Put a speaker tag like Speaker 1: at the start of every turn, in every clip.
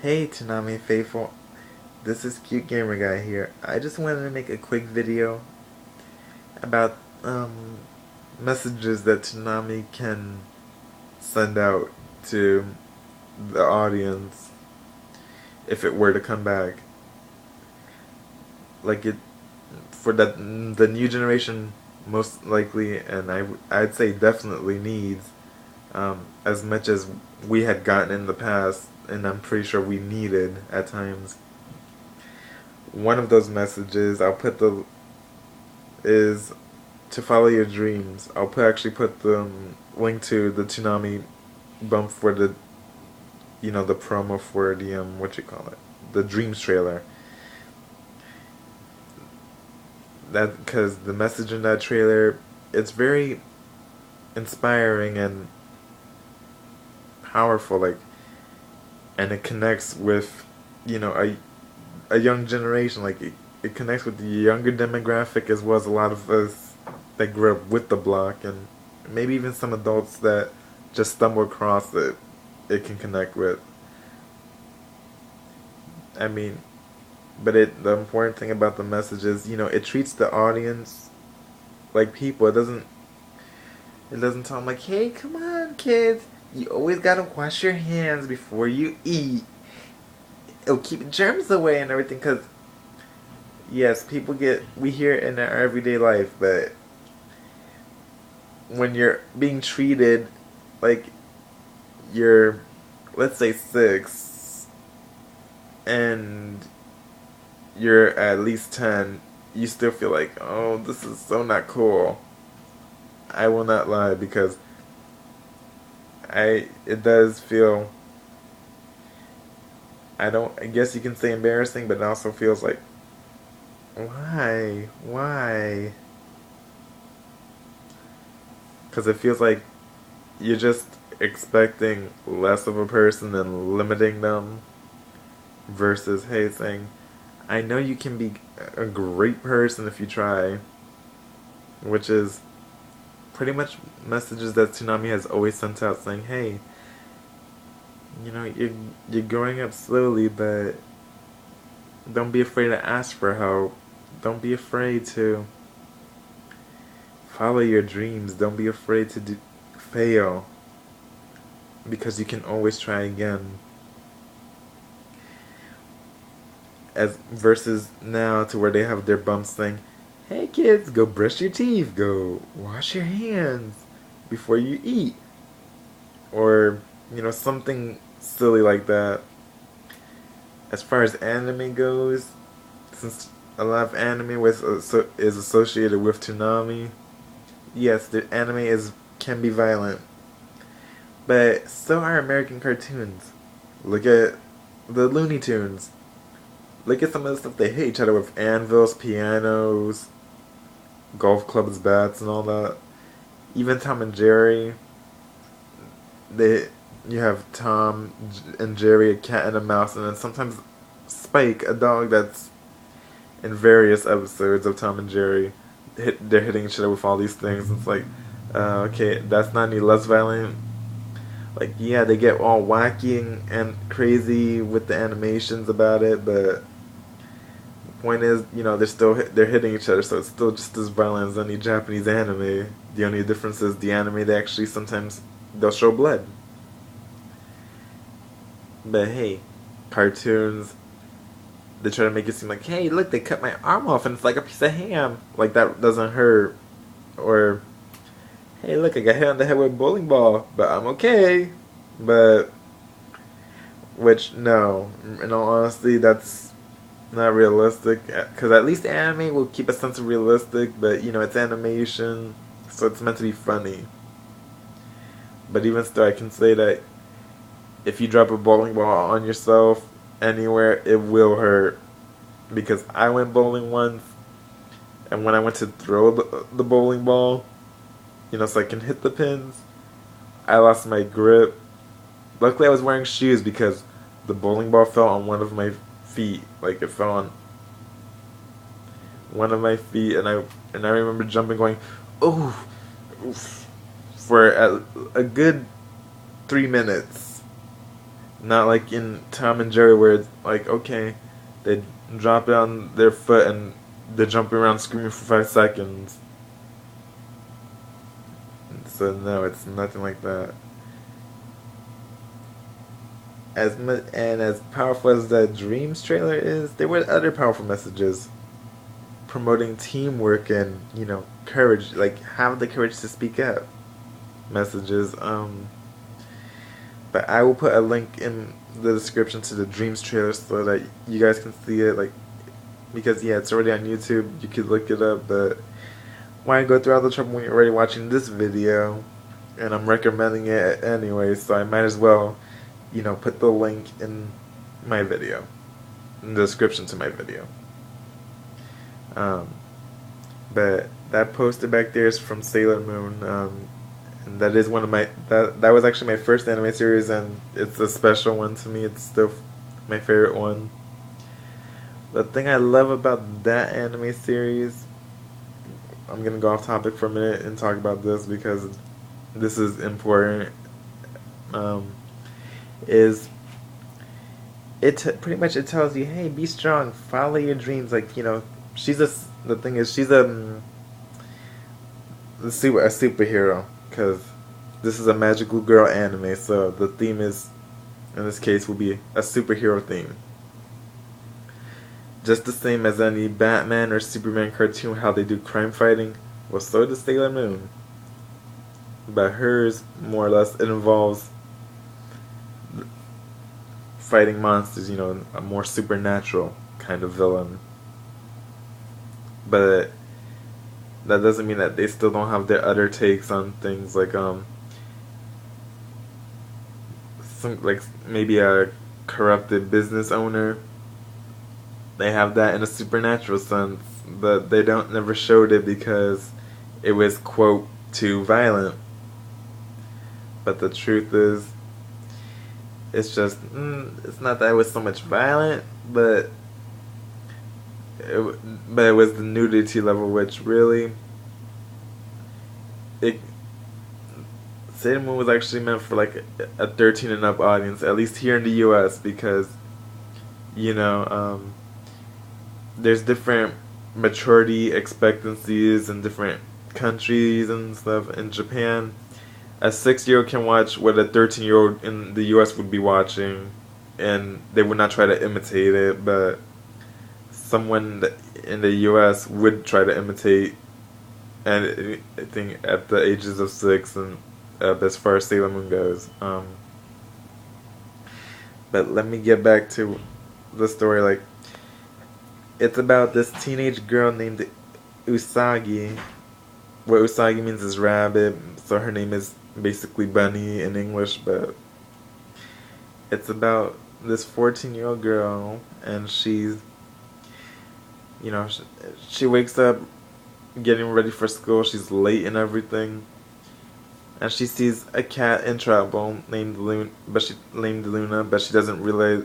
Speaker 1: Hey Toonami faithful, this is Cute Gamer Guy here. I just wanted to make a quick video about messages that Toonami can send out to the audience if it were to come back. Like it for the new generation most likely, and I'd say definitely needs as much as we had gotten in the past, and I'm pretty sure we needed at times. One of those messages I'll put the is to follow your dreams. I'll actually put the link to the Toonami bump for the promo for the what you call it, the Dreams trailer. That because the message in that trailer, it's very inspiring and powerful, and it connects with a young generation. It connects with the younger demographic as well as a lot of us that grew up with the block, and maybe even some adults that just stumble across it. It can connect with. I mean, but the important thing about the message is, it treats the audience like people. It doesn't tell them like, hey, come on, kids, you always gotta wash your hands before you eat. It'll keep germs away and everything. Cause yes, we hear it in our everyday life, but when you're being treated like you're, let's say, 6, and you're at least 10, you still feel like, oh, this is so not cool. I will not lie, because it does feel, I guess you can say embarrassing, but it also feels like, why? Because it feels like you're just expecting less of a person and limiting them, versus, hey, saying, I know you can be a great person if you try, which is pretty much messages that Toonami has always sent out, saying, hey, you're growing up slowly, but don't be afraid to ask for help. Don't be afraid to follow your dreams. Don't be afraid to fail, because you can always try again. As versus now, to where they have their bumps saying, hey kids, go brush your teeth, go wash your hands before you eat, or something silly like that. As far as anime goes, since a lot of anime is associated with Toonami, yes, the anime can be violent, but so are American cartoons. Look at the Looney Tunes. Look at some of the stuff they hit each other with: anvils, pianos, golf clubs, bats, and all that. Even Tom and Jerry. They You have Tom and Jerry, a cat and a mouse, and then sometimes Spike, a dog that's in various episodes of Tom and Jerry. They're hitting each other with all these things. It's like, okay, that's not any less violent. Like, yeah, they get all wacky and crazy with the animations about it, but the point is, they're hitting each other, so it's still just as violent as any Japanese anime. The only difference is the anime, they actually sometimes they'll show blood. But hey, cartoons, they try to make it seem like, hey, look, they cut my arm off and it's like a piece of ham. Like, that doesn't hurt. Or, hey, look, I got hit on the head with a bowling ball, but I'm okay. But, which, no, in all honesty, that's not realistic. Because at least anime will keep a sense of realistic, but, it's animation, so it's meant to be funny. But even still, I can say that if you drop a bowling ball on yourself anywhere, it will hurt. Because I went bowling once, and when I went to throw the bowling ball, so I can hit the pins, I lost my grip. Luckily, I was wearing shoes, because the bowling ball fell on one of my feet. Like, it fell on one of my feet, and I remember jumping, going, oh, oof, for a good 3 minutes. Not like in Tom and Jerry where it's like, okay, they drop it on their foot and they're jumping around screaming for 5 seconds. So no, it's nothing like that. As much and as powerful as that Dreams trailer is, there were other powerful messages promoting teamwork and courage. Like have the courage to speak up. Messages. But I will put a link in the description to the Dreams trailer so that you guys can see it. Like because yeah, it's already on YouTube. You could look it up, but why go through all the trouble when you're already watching this video? And I'm recommending it anyway, so I might as well, put the link in my video, in the description to my video. Um, but that poster back there is from Sailor Moon, and that is one of my that was actually my first anime series, and it's a special one to me. It's still my favorite one. The thing I love about that anime series, I'm gonna go off topic for a minute and talk about this because this is important. Is pretty much it tells you, hey, be strong, follow your dreams. Like she's the thing is she's a superhero because this is a magical girl anime, so the theme is in this case will be a superhero theme. Just the same as any Batman or Superman cartoon, how they do crime fighting. Well, so does Sailor Moon. But hers, more or less, it involves fighting monsters, a more supernatural kind of villain. But that doesn't mean that they still don't have their other takes on things like maybe a corrupted business owner. They have that in a supernatural sense, but they don't never showed it because it was quote too violent. But the truth is, it's just it's not that it was so much violent, but it was the nudity level, which really Sailor Moon was actually meant for like a 13 and up audience, at least here in the U.S. because there's different maturity expectancies in different countries and stuff. In Japan, a 6-year-old can watch what a 13-year-old in the U.S. would be watching, and they would not try to imitate it, but someone in the U.S. would try to imitate, and I think at the ages of 6, and as far as Sailor Moon goes. But let me get back to the story. Like, it's about this teenage girl named Usagi. What Usagi means is rabbit, so her name is basically Bunny in English, but it's about this 14-year-old girl, and she's, she wakes up getting ready for school, she's late and everything, and she sees a cat in trouble named Luna, but she doesn't realize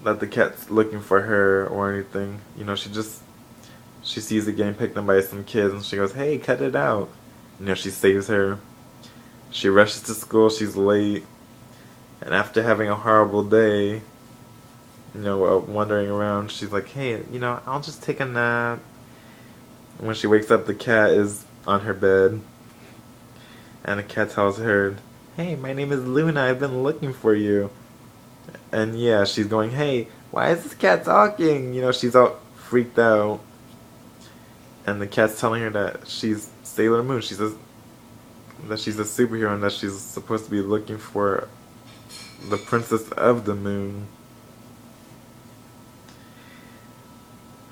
Speaker 1: that the cat's looking for her or anything. She sees it getting picked up by some kids, and she goes, "Hey, cut it out!" She saves her. She rushes to school. She's late, and after having a horrible day, wandering around, she's like, "Hey, I'll just take a nap." And when she wakes up, the cat is on her bed, and the cat tells her, "Hey, my name is Luna. I've been looking for you." And yeah, she's going, "Hey, why is this cat talking?" She's all freaked out. And the cat's telling her that she's Sailor Moon. She says that she's a superhero and that she's supposed to be looking for the Princess of the Moon.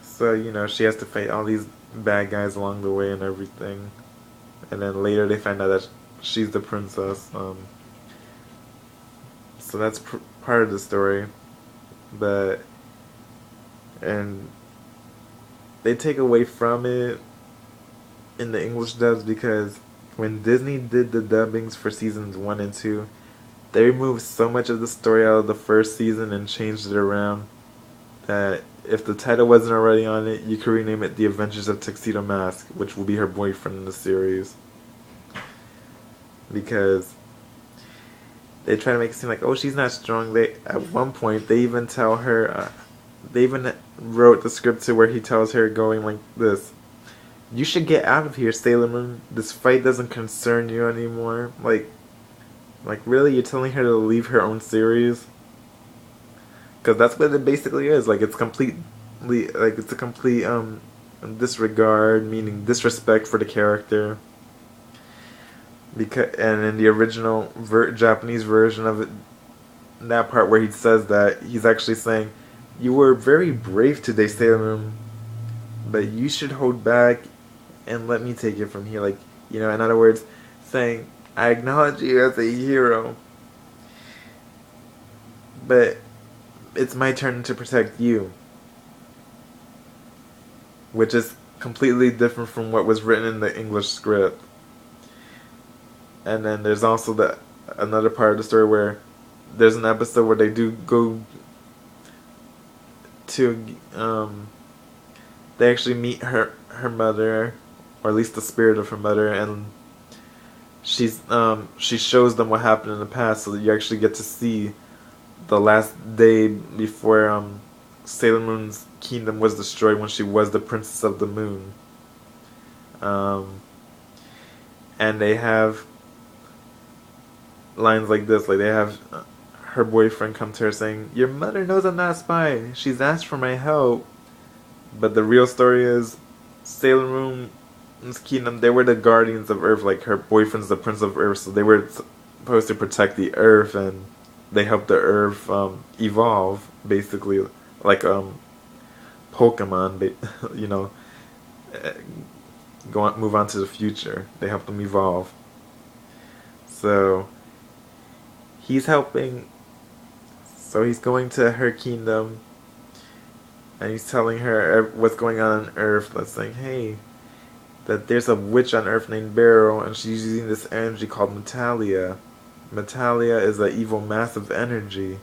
Speaker 1: So, she has to fight all these bad guys along the way and everything. And then later they find out that she's the princess. So that's part of the story. And they take away from it in the English dubs because when Disney did the dubbings for seasons 1 and 2, they removed so much of the story out of the first season and changed it around that if the title wasn't already on it, you could rename it The Adventures of Tuxedo Mask, which will be her boyfriend in the series. Because they try to make it seem like, oh, she's not strong. They at one point they even tell her, they even wrote the script to where he tells her going like this: "You should get out of here, Sailor Moon. This fight doesn't concern you anymore." Like really, you're telling her to leave her own series? Because that's what it basically is. Like it's a complete disregard, meaning disrespect for the character. Because and in the original Japanese version of it, that part where he says that, he's actually saying, "You were very brave today, Sailor Moon, but you should hold back and let me take it from here." Like, you know, in other words, saying, "I acknowledge you as a hero, but it's my turn to protect you," which is completely different from what was written in the English script. And then there's also another part of the story where there's an episode where they do go to they actually meet her mother, or at least the spirit of her mother, and she shows them what happened in the past, so that you actually get to see the last day before Sailor Moon's kingdom was destroyed, when she was the Princess of the Moon. And they have lines like this, like they have her boyfriend come to her saying, "Your mother knows I'm not a spy. She's asked for my help." But the real story is, Sailor Moon's kingdom, they were the guardians of Earth. Like, her boyfriend's the Prince of Earth, so they were supposed to protect the Earth, and they helped the Earth evolve, basically, like Pokemon. You know, move on to the future. They help them evolve. So he's helping. So he's going to her kingdom, and he's telling her what's going on Earth. Let's say, hey, that there's a witch on Earth named Beryl, and she's using this energy called Metalia. Metalia is an evil, massive energy.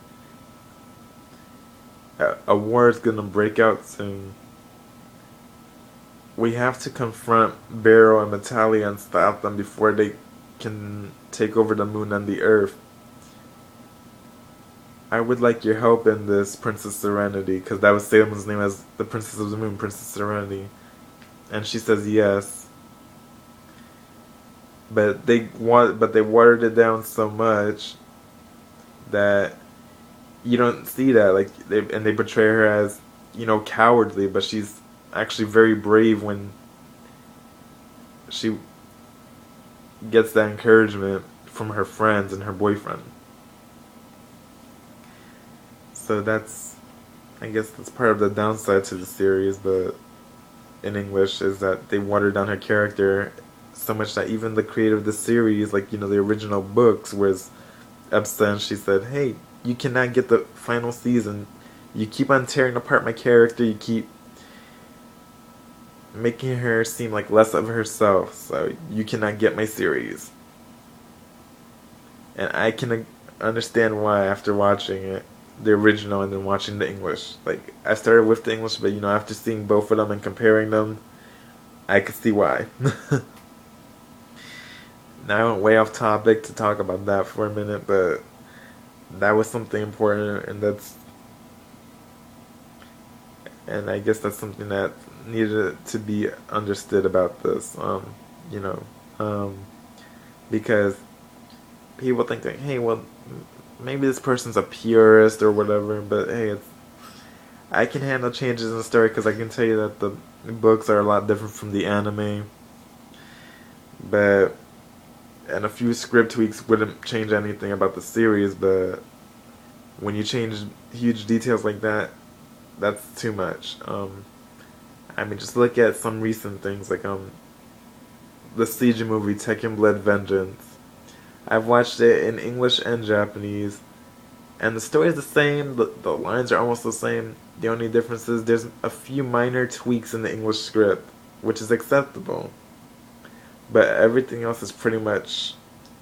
Speaker 1: A war is gonna break out soon. We have to confront Beryl and Metalia and stop them before they can take over the moon and the Earth. I would like your help in this, Princess Serenity," because that was Sailor Moon's name as the Princess of the Moon, Princess Serenity. And she says yes. But they watered it down so much that you don't see that. Like, they portray her as, you know, cowardly, but she's actually very brave when she gets that encouragement from her friends and her boyfriend. So I guess that's part of the downside to the series, but in English, is that they watered down her character so much that even the creator of the series, like, you know, the original books, was upset, and she said, "Hey, you cannot get the final season. You keep on tearing apart my character, you keep making her seem like less of herself, so you cannot get my series." And I can understand why, after watching it, the original and then watching the English. Like, I started with the English, but, you know, after seeing both of them and comparing them, I could see why. Now I went way off topic to talk about that for a minute, but that was something important, and I guess that's something that needed to be understood about this, you know, because people think like, hey, well, maybe this person's a purist or whatever, but hey, I can handle changes in the story, because I can tell you that the books are a lot different from the anime, and a few script tweaks wouldn't change anything about the series, but when you change huge details like that, that's too much. I mean, just look at some recent things, like the Siege movie, Tekken Blood Vengeance. I've watched it in English and Japanese, and the story is the same, the lines are almost the same. The only difference is there's a few minor tweaks in the English script, which is acceptable, but everything else is pretty much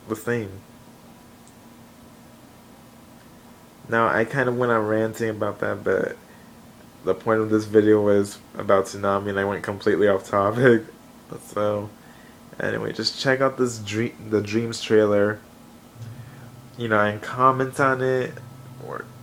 Speaker 1: the same. Now, I kind of went on ranting about that, but the point of this video was about Toonami, and I went completely off topic. So, anyway, just check out the Dreams trailer. and comment on it, or